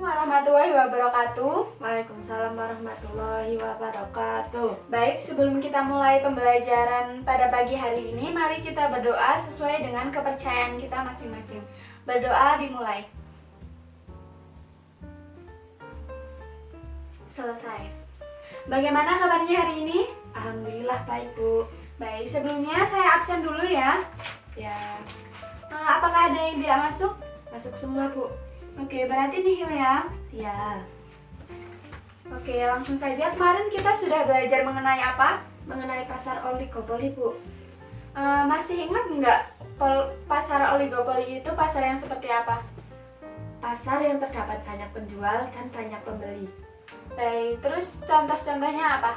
Warahmatullahi wabarakatuh. Waalaikumsalam warahmatullahi wabarakatuh. Baik, sebelum kita mulai pembelajaran pada pagi hari ini, mari kita berdoa sesuai dengan kepercayaan kita masing-masing. Berdoa dimulai. Selesai. Bagaimana kabarnya hari ini? Alhamdulillah baik, Bu. Baik, sebelumnya saya absen dulu ya. Ya, Apakah ada yang tidak masuk? masuk semua, Bu. Oke, berarti nihil ya. Ya, Oke, langsung saja. Kemarin kita sudah belajar mengenai apa? mengenai pasar oligopoli, Bu. Masih ingat nggak pasar oligopoli itu pasar yang seperti apa? Pasar yang terdapat banyak penjual dan banyak pembeli. Baik, terus contoh-contohnya apa?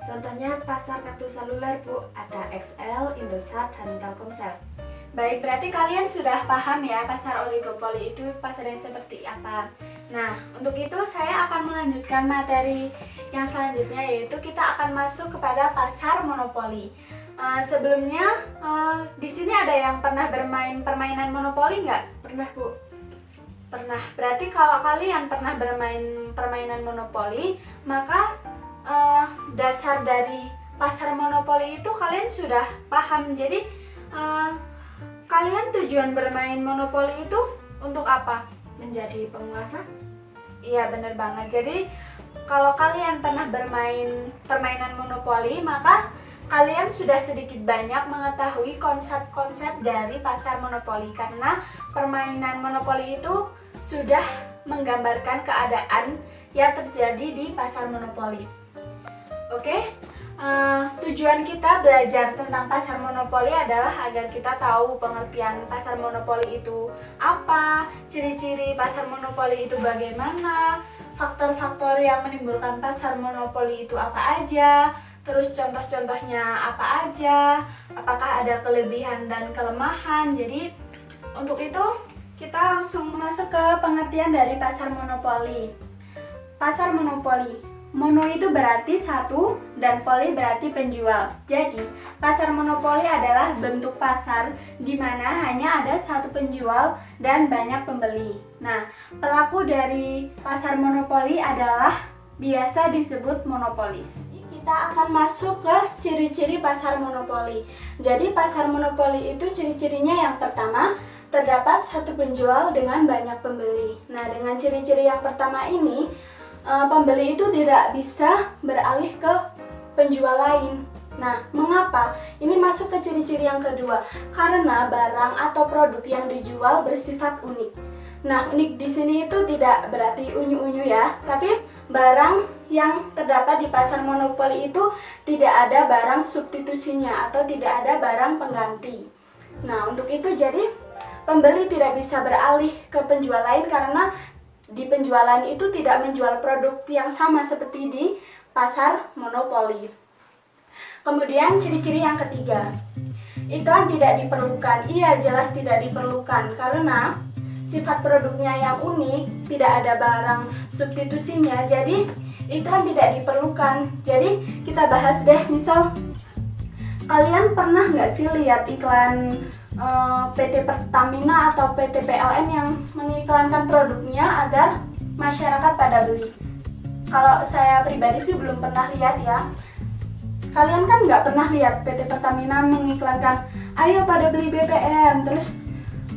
Contohnya pasar kartu seluler, Bu. Ada XL, Indosat, dan Telkomsel. Baik, berarti kalian sudah paham ya pasar oligopoli itu pasar yang seperti apa. Nah, untuk itu saya akan melanjutkan materi yang selanjutnya, yaitu kita akan masuk kepada pasar monopoli. Sebelumnya, di sini ada yang pernah bermain permainan monopoli nggak? Pernah, Bu? Pernah. Berarti kalau kalian pernah bermain permainan monopoli, maka dasar dari pasar monopoli itu kalian sudah paham. Jadi kalian tujuan bermain monopoli itu untuk apa? Menjadi penguasa? Iya, bener banget. Jadi kalau kalian pernah bermain permainan monopoli, maka kalian sudah sedikit banyak mengetahui konsep-konsep dari pasar monopoli, karena permainan monopoli itu sudah menggambarkan keadaan yang terjadi di pasar monopoli. Oke? Tujuan kita belajar tentang pasar monopoli adalah agar kita tahu pengertian pasar monopoli itu apa, ciri-ciri pasar monopoli itu bagaimana, faktor-faktor yang menimbulkan pasar monopoli itu apa aja, terus contoh-contohnya apa aja, apakah ada kelebihan dan kelemahan. Jadi untuk itu kita langsung masuk ke pengertian dari pasar monopoli. Pasar monopoli. Mono itu berarti satu dan poli berarti penjual. Jadi, pasar monopoli adalah bentuk pasar di mana hanya ada satu penjual dan banyak pembeli. Nah, pelaku dari pasar monopoli adalah biasa disebut monopolis. Kita akan masuk ke ciri-ciri pasar monopoli. Jadi, pasar monopoli itu ciri-cirinya yang pertama, terdapat satu penjual dengan banyak pembeli. Nah, dengan ciri-ciri yang pertama ini, pembeli itu tidak bisa beralih ke penjual lain. Nah, mengapa? Ini masuk ke ciri-ciri yang kedua, karena barang atau produk yang dijual bersifat unik. Nah, unik di sini itu tidak berarti unyu-unyu ya, tapi barang yang terdapat di pasar monopoli itu tidak ada barang substitusinya atau tidak ada barang pengganti. Nah, untuk itu jadi pembeli tidak bisa beralih ke penjual lain karena di penjualan itu tidak menjual produk yang sama seperti di pasar monopoli. Kemudian ciri-ciri yang ketiga, iklan tidak diperlukan. Iya, jelas tidak diperlukan karena sifat produknya yang unik, tidak ada barang substitusinya, jadi iklan tidak diperlukan. Jadi kita bahas deh, misal kalian pernah nggak sih lihat iklan PT Pertamina atau PT PLN yang mengiklankan produknya agar masyarakat pada beli? Kalau saya pribadi sih belum pernah lihat ya. Kalian kan nggak pernah lihat PT Pertamina mengiklankan ayo pada beli BBM, terus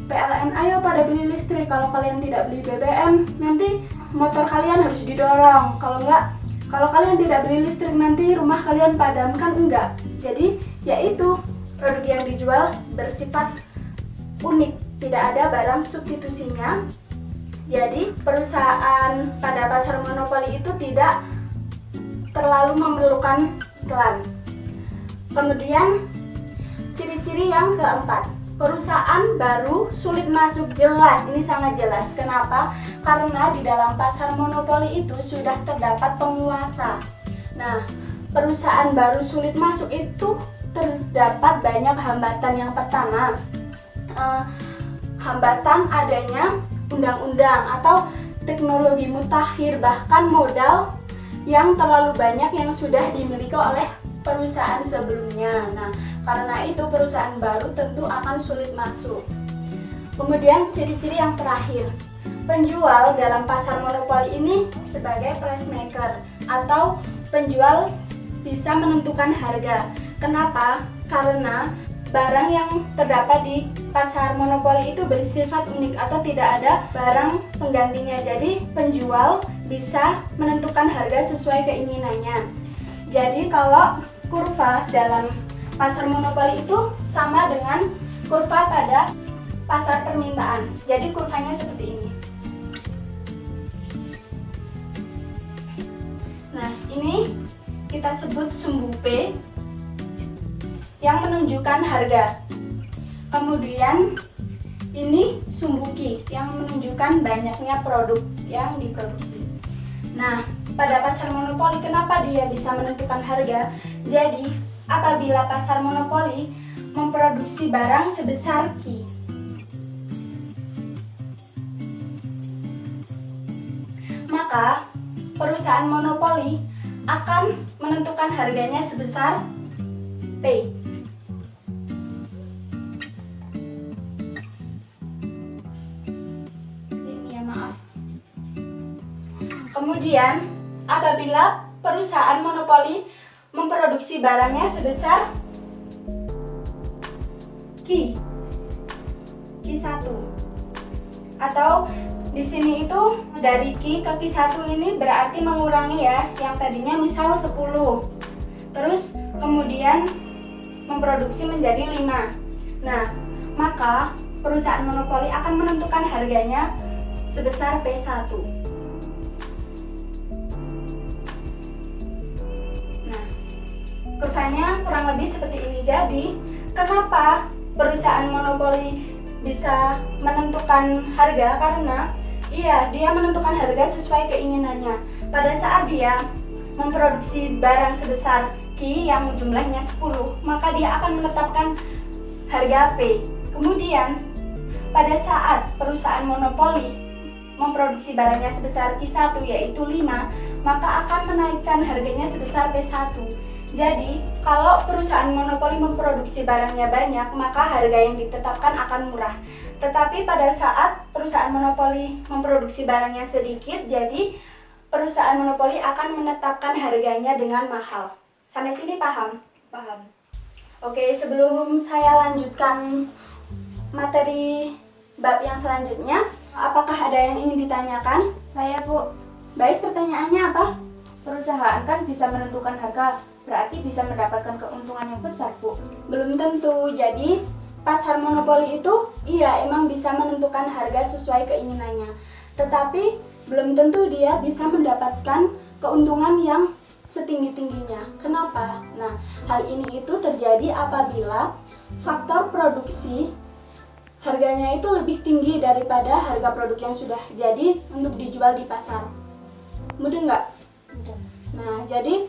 PLN ayo pada beli listrik. Kalau kalian tidak beli BBM, nanti motor kalian harus didorong. Kalau kalian tidak beli listrik, nanti rumah kalian padam, kan enggak. Jadi yaitu produk yang dijual bersifat unik, tidak ada barang substitusinya. Jadi perusahaan pada pasar monopoli itu tidak terlalu memerlukan iklan. Kemudian ciri-ciri yang keempat, perusahaan baru sulit masuk. Jelas, ini sangat jelas. Kenapa? Karena di dalam pasar monopoli itu sudah terdapat penguasa. Nah, perusahaan baru sulit masuk itu terdapat banyak hambatan. Yang pertama, hambatan adanya undang-undang atau teknologi mutakhir, bahkan modal yang terlalu banyak yang sudah dimiliki oleh perusahaan sebelumnya. Nah, karena itu perusahaan baru tentu akan sulit masuk. Kemudian ciri-ciri yang terakhir, penjual dalam pasar monopoli ini sebagai price maker atau penjual bisa menentukan harga. Kenapa? Karena barang yang terdapat di pasar monopoli itu bersifat unik atau tidak ada barang penggantinya. Jadi penjual bisa menentukan harga sesuai keinginannya. Jadi kalau kurva dalam pasar monopoli itu sama dengan kurva pada pasar permintaan. Jadi kurvanya seperti ini. Nah, ini kita sebut sumbu P yang menunjukkan harga. Kemudian ini sumbu Q yang menunjukkan banyaknya produk yang diproduksi. Nah, pada pasar monopoli kenapa dia bisa menentukan harga? Jadi, apabila pasar monopoli memproduksi barang sebesar Q, maka perusahaan monopoli akan menentukan harganya sebesar P. Ini ya, maaf. Kemudian, apabila perusahaan monopoli memproduksi barangnya sebesar Q1 atau di sini itu dari Q ke Q1 ini berarti mengurangi ya, yang tadinya misal 10. Terus kemudian memproduksi menjadi 5. Nah, maka perusahaan monopoli akan menentukan harganya sebesar P1. Nah, kurvanya kurang lebih seperti ini. Jadi, kenapa perusahaan monopoli bisa menentukan harga? Karena dia menentukan harga sesuai keinginannya. Pada saat dia memproduksi barang sebesar Q yang jumlahnya 10, maka dia akan menetapkan harga P. Kemudian, pada saat perusahaan monopoli memproduksi barangnya sebesar Q1 yaitu 5, maka akan menaikkan harganya sebesar P1. Jadi, kalau perusahaan monopoli memproduksi barangnya banyak, maka harga yang ditetapkan akan murah. Tetapi pada saat perusahaan monopoli memproduksi barangnya sedikit, jadi perusahaan monopoli akan menetapkan harganya dengan mahal. Sampai sini paham? Paham. Oke, sebelum saya lanjutkan materi bab yang selanjutnya, apakah ada yang ingin ditanyakan? Saya, Bu. Baik, pertanyaannya apa? Perusahaan kan bisa menentukan harga, berarti bisa mendapatkan keuntungan yang besar, Bu. Belum tentu. Jadi, pasar monopoli itu emang bisa menentukan harga sesuai keinginannya. Tetapi, belum tentu dia bisa mendapatkan keuntungan yang setinggi-tingginya. Kenapa? Nah, hal ini itu terjadi apabila faktor produksi harganya itu lebih tinggi daripada harga produk yang sudah jadi untuk dijual di pasar. Mudah nggak? Mudah. Nah, jadi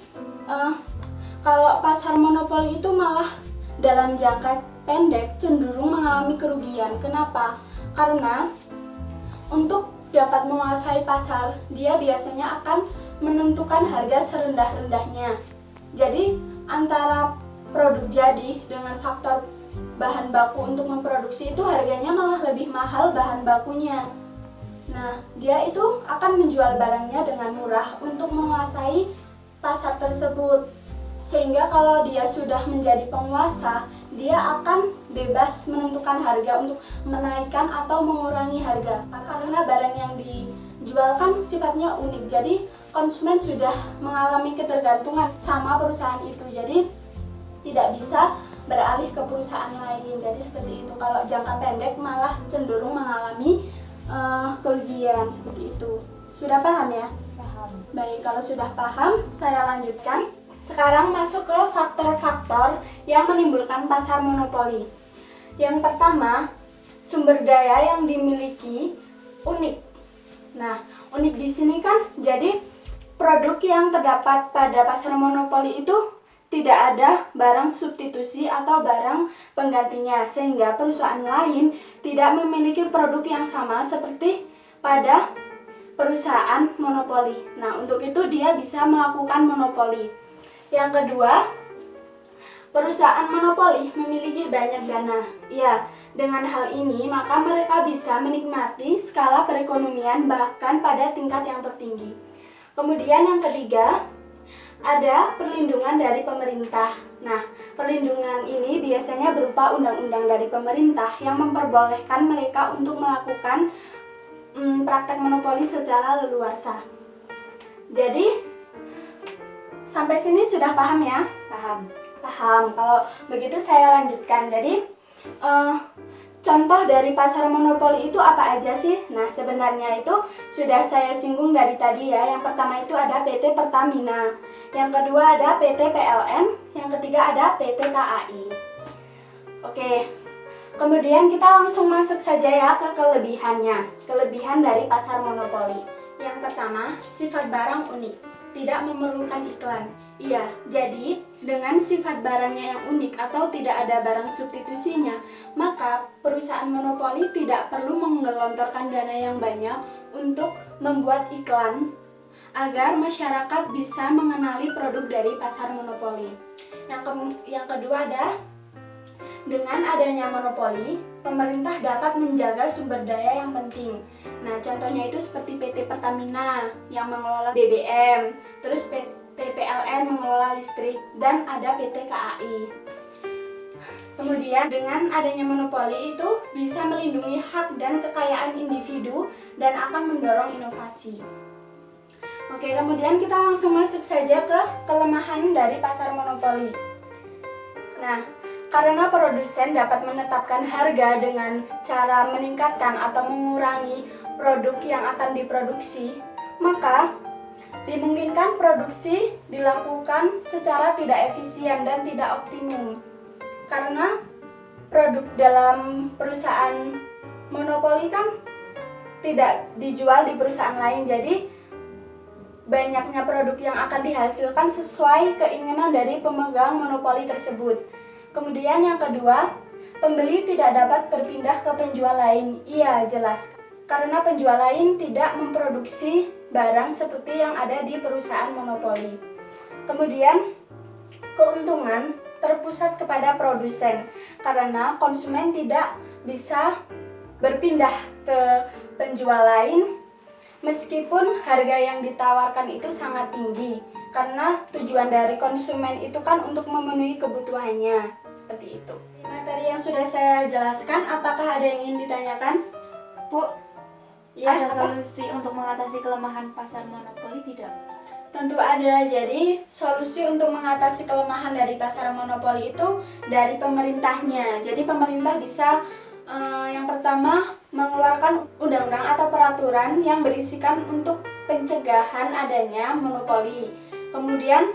kalau pasar monopoli itu malah dalam jangka pendek cenderung mengalami kerugian. Kenapa? Karena untuk dapat menguasai pasar, dia biasanya akan menentukan harga serendah-rendahnya. Jadi, antara produk jadi dengan faktor bahan baku untuk memproduksi itu harganya malah lebih mahal bahan bakunya. Nah, dia itu akan menjual barangnya dengan murah untuk menguasai pasar tersebut. Sehingga kalau dia sudah menjadi penguasa, dia akan bebas menentukan harga untuk menaikkan atau mengurangi harga. Karena barang yang dijual kan sifatnya unik, jadi konsumen sudah mengalami ketergantungan sama perusahaan itu. Jadi tidak bisa beralih ke perusahaan lain. Jadi seperti itu. Kalau jangka pendek malah cenderung mengalami kerugian seperti itu. Sudah paham ya? Paham. Baik, kalau sudah paham, saya lanjutkan. Sekarang masuk ke faktor-faktor yang menimbulkan pasar monopoli. Yang pertama, sumber daya yang dimiliki unik. Nah, unik di sini kan jadi produk yang terdapat pada pasar monopoli itu tidak ada barang substitusi atau barang penggantinya, sehingga perusahaan lain tidak memiliki produk yang sama seperti pada perusahaan monopoli. Nah, untuk itu dia bisa melakukan monopoli. Yang kedua, Perusahaan monopoli memiliki banyak dana. Ya, dengan hal ini maka mereka bisa menikmati skala perekonomian bahkan pada tingkat yang tertinggi. Kemudian yang ketiga, ada perlindungan dari pemerintah. Nah, perlindungan ini biasanya berupa undang-undang dari pemerintah yang memperbolehkan mereka untuk melakukan praktek monopoli secara leluasa. Jadi, sampai sini sudah paham ya? Paham. Paham. Kalau begitu saya lanjutkan. Jadi, contoh dari pasar monopoli itu apa aja sih? Nah, sebenarnya itu sudah saya singgung dari tadi ya. Yang pertama itu ada PT Pertamina, yang kedua ada PT PLN, yang ketiga ada PT KAI. Oke, kemudian kita langsung masuk saja ya ke kelebihannya. Kelebihan dari pasar monopoli. Yang pertama, sifat barang unik, tidak memerlukan iklan. Iya, jadi dengan sifat barangnya yang unik atau tidak ada barang substitusinya, maka perusahaan monopoli tidak perlu menggelontorkan dana yang banyak untuk membuat iklan agar masyarakat bisa mengenali produk dari pasar monopoli. Yang kedua ada, dengan adanya monopoli, pemerintah dapat menjaga sumber daya yang penting. Nah, contohnya itu seperti PT Pertamina yang mengelola BBM, terus PT PLN mengelola listrik, dan ada PT KAI. Kemudian dengan adanya monopoli itu bisa melindungi hak dan kekayaan individu dan akan mendorong inovasi. Oke, kemudian kita langsung masuk saja ke kelemahan dari pasar monopoli. Nah, karena produsen dapat menetapkan harga dengan cara meningkatkan atau mengurangi produk yang akan diproduksi, maka dimungkinkan produksi dilakukan secara tidak efisien dan tidak optimum. Karena produk dalam perusahaan monopoli kan tidak dijual di perusahaan lain, jadi banyaknya produk yang akan dihasilkan sesuai keinginan dari pemegang monopoli tersebut. Kemudian yang kedua, pembeli tidak dapat berpindah ke penjual lain. Iya, jelas. Karena penjual lain tidak memproduksi barang seperti yang ada di perusahaan monopoli. Kemudian, keuntungan terpusat kepada produsen karena konsumen tidak bisa berpindah ke penjual lain meskipun harga yang ditawarkan itu sangat tinggi, karena tujuan dari konsumen itu kan untuk memenuhi kebutuhannya, seperti itu. Materi yang sudah saya jelaskan, apakah ada yang ingin ditanyakan? Bu, Ya, ada apa? solusi untuk mengatasi kelemahan pasar monopoli tidak? Tentu ada. Jadi solusi untuk mengatasi kelemahan dari pasar monopoli itu dari pemerintahnya. Jadi pemerintah bisa yang pertama mengeluarkan undang-undang atau peraturan yang berisikan untuk pencegahan adanya monopoli. Kemudian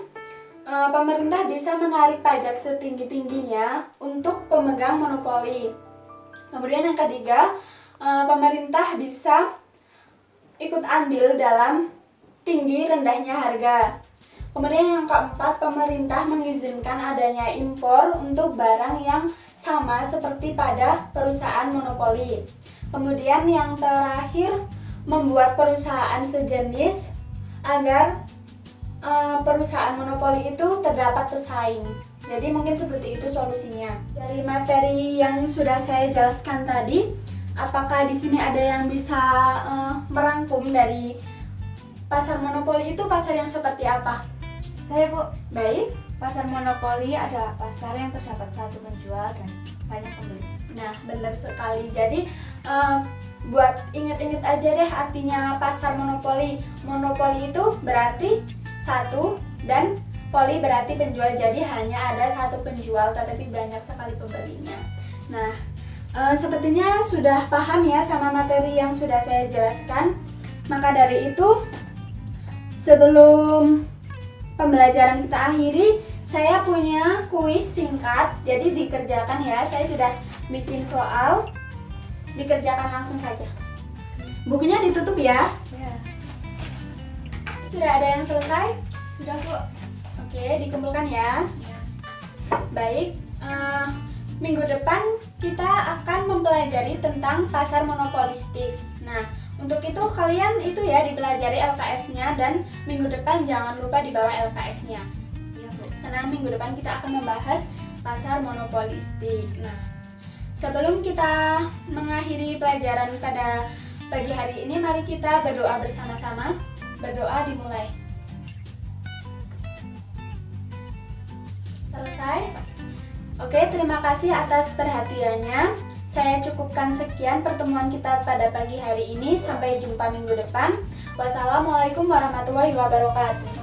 pemerintah bisa menarik pajak setinggi-tingginya untuk pemegang monopoli. Kemudian yang ketiga, pemerintah bisa ikut andil dalam tinggi rendahnya harga. Kemudian yang keempat, pemerintah mengizinkan adanya impor untuk barang yang sama seperti pada perusahaan monopoli. Kemudian yang terakhir, membuat perusahaan sejenis agar perusahaan monopoli itu terdapat pesaing. Jadi mungkin seperti itu solusinya. Dari materi yang sudah saya jelaskan tadi, apakah di sini ada yang bisa merangkum dari pasar monopoli itu pasar yang seperti apa? Saya, Bu. Baik. Pasar monopoli adalah pasar yang terdapat satu penjual dan banyak pembeli. Nah, benar sekali. Jadi buat inget-inget aja deh artinya pasar monopoli. Monopoli itu berarti satu dan poli berarti penjual. Jadi hanya ada satu penjual tetapi banyak sekali pembelinya. Nah, sepertinya sudah paham ya sama materi yang sudah saya jelaskan. Maka dari itu, sebelum pembelajaran kita akhiri, saya punya kuis singkat, jadi dikerjakan ya. Saya sudah bikin soal, dikerjakan langsung saja. Bukunya ditutup ya. Ya. Sudah ada yang selesai? Sudah, Bu. Oke, dikumpulkan ya. Ya. Baik, minggu depan kita akan mempelajari tentang pasar monopolistik. Nah, untuk itu kalian itu ya dipelajari LKS-nya, dan minggu depan jangan lupa dibawa LKS-nya. Iya, Bu. Karena minggu depan kita akan membahas pasar monopolistik. Nah, sebelum kita mengakhiri pelajaran pada pagi hari ini, mari kita berdoa bersama-sama. Berdoa dimulai. Selesai? Oke, terima kasih atas perhatiannya. Saya cukupkan sekian pertemuan kita pada pagi hari ini. Sampai jumpa minggu depan. Wassalamualaikum warahmatullahi wabarakatuh.